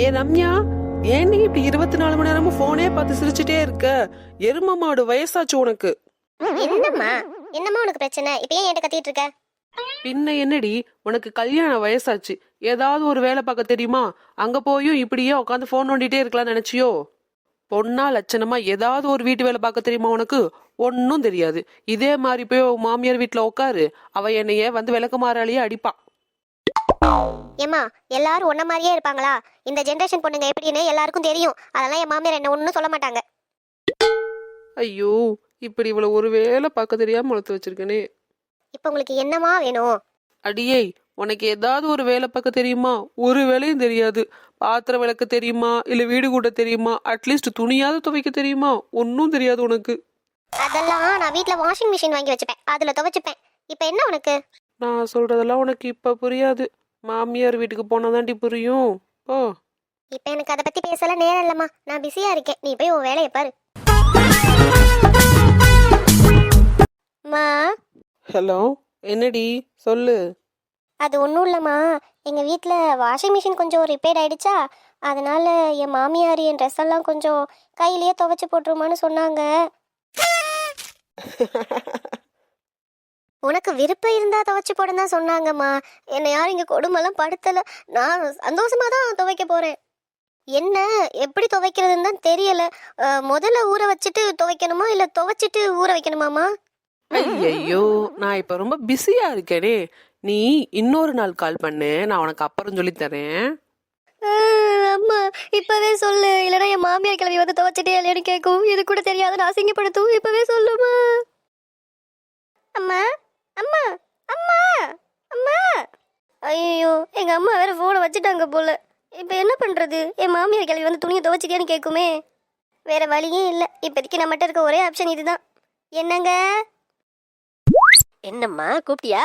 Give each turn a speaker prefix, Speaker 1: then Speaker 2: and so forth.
Speaker 1: ஏ ரம்யா, ஏன் நீ இப்படி 24 மணி நேரமும் போனே பார்த்து சிரிச்சுட்டே இருக்க? எரும மாடு வயசாச்சு உனக்கு.
Speaker 2: என்னம்மா என்னம்மா உனக்கு பிரச்சனை? இப்ப ஏன் என்கிட்ட கத்திட்டு இருக்க?
Speaker 1: பின்ன என்னடி, உனக்கு கல்யாண வயசாச்சு, ஏதாவது ஒரு வேலை பார்க்க தெரியுமா? அங்க போயும் இப்படியே உட்காந்து போன் நோண்டிட்டே இருக்கலாம் நினைச்சியோ? பொண்ணா லட்சணமா ஏதாவது ஒரு வீட்டு வேலை பார்க்க தெரியுமா உனக்கு? ஒன்னும் தெரியாது. இதே மாதிரி போய் உன் மாமியார் வீட்டுல உட்காரு, அவ என்னைய வந்து விளக்கு மாறாலேயே அடிப்பா.
Speaker 2: ஏம்மா எல்லாரும் ஒன்ன மாதிரியே இருப்பாங்களா? இந்த ஜெனரேஷன் பொண்ணுங்க எப்படின்னு எல்லாருக்கும் தெரியும். அதெல்லாம் என் மாமியார் என்ன ஒன்னும் சொல்ல மாட்டாங்க.
Speaker 1: ஐயோ, இப்படி இவ்வளவு ஒரு வேலை பார்க்க தெரியாம வளர்த்து வச்சிருக்கனே.
Speaker 2: இப்ப உங்களுக்கு என்னமா வேணும்?
Speaker 1: அடியே, உனக்கு ஏதாவது ஒரு வேலை பார்க்க தெரியுமா? ஒரு வேலையும் தெரியாது. பாத்திரம் விளக்க தெரியுமா? இல்ல வீடு கூட்ட தெரியுமா? அட்லீஸ்ட் துணியாவது துவைக்க தெரியுமா? ஒன்னும் தெரியாது உனக்கு.
Speaker 2: அதெல்லாம் நான் வீட்ல வாஷிங் மிஷின் வாங்கி வச்சுப்பேன், அதுல துவைச்சுப்பேன். இப்ப என்ன உனக்கு?
Speaker 1: நான் சொல்றதெல்லாம் உனக்கு இப்ப புரியாது. மாமியார் வீட்டுக்கு போனாதாண்டி புரியும். ஓ,
Speaker 2: இப்ப எனக்கு அதை பத்தி பேசலாம் நேரம் இல்லம்மா, நான் பிஸியா இருக்கேன். நீ போய் உன் வேலையை பாரு. மா.
Speaker 1: ஹலோ, என்னடி சொல்லு.
Speaker 2: அது ஒன்றும் இல்லைம்மா, எங்கள் வீட்டில் வாஷிங் மிஷின் கொஞ்சம் ரிப்பேர் ஆயிடுச்சா, அதனால என் மாமியார் என் ட்ரெஸ் எல்லாம் கொஞ்சம் கையிலேயே துவைச்சு போட்டுருமான்னு சொன்னாங்க. உனக்கு விருப்பம் இருந்தா துவைச்சு போடுன்னு தான் சொன்னாங்கம்மா. என்னை யாரும் இங்கே கொடுமெல்லாம் படுத்தலை. நான் சந்தோஷமா தான் துவைக்க போகிறேன். என்ன எப்படி துவைக்கிறதுன்னு தான் தெரியல. முதல்ல ஊற வச்சுட்டு துவைக்கணுமா இல்லை துவைச்சிட்டு ஊற வைக்கணுமாம்மா?
Speaker 1: ஐயோ, நான் இப்ப ரொம்ப பிஸியா இருக்கேனே. நீ இன்னொரு நாள் கால் பண்ணு, நான் உனக்கு அப்புறம் சொல்லி தரேன்.
Speaker 2: அம்மா இப்பவே சொல்லு, இல்லைன்னா என் மாமியார் கிளம்பி வந்து துவைச்சிட்டே இல்லையான்னு கேட்கும். இது கூட தெரியாத நான் அசிங்கப்படுத்தும். இப்பவே சொல்லுமா. அம்மா அம்மா அம்மா அம்மா. ஐயோ, எங்க அம்மா வேற போனை வச்சுட்டாங்க போல. இப்ப என்ன பண்றது? என் மாமியார் கிளம்பி வந்து துணியை துவைச்சிட்டியான்னு கேட்குமே. வேற வழியே இல்லை. இப்போதைக்கு நம்மகிட்ட இருக்க ஒரே ஆப்ஷன் இதுதான். என்னங்க?
Speaker 3: என்னம்மா கூப்பிட்டியா?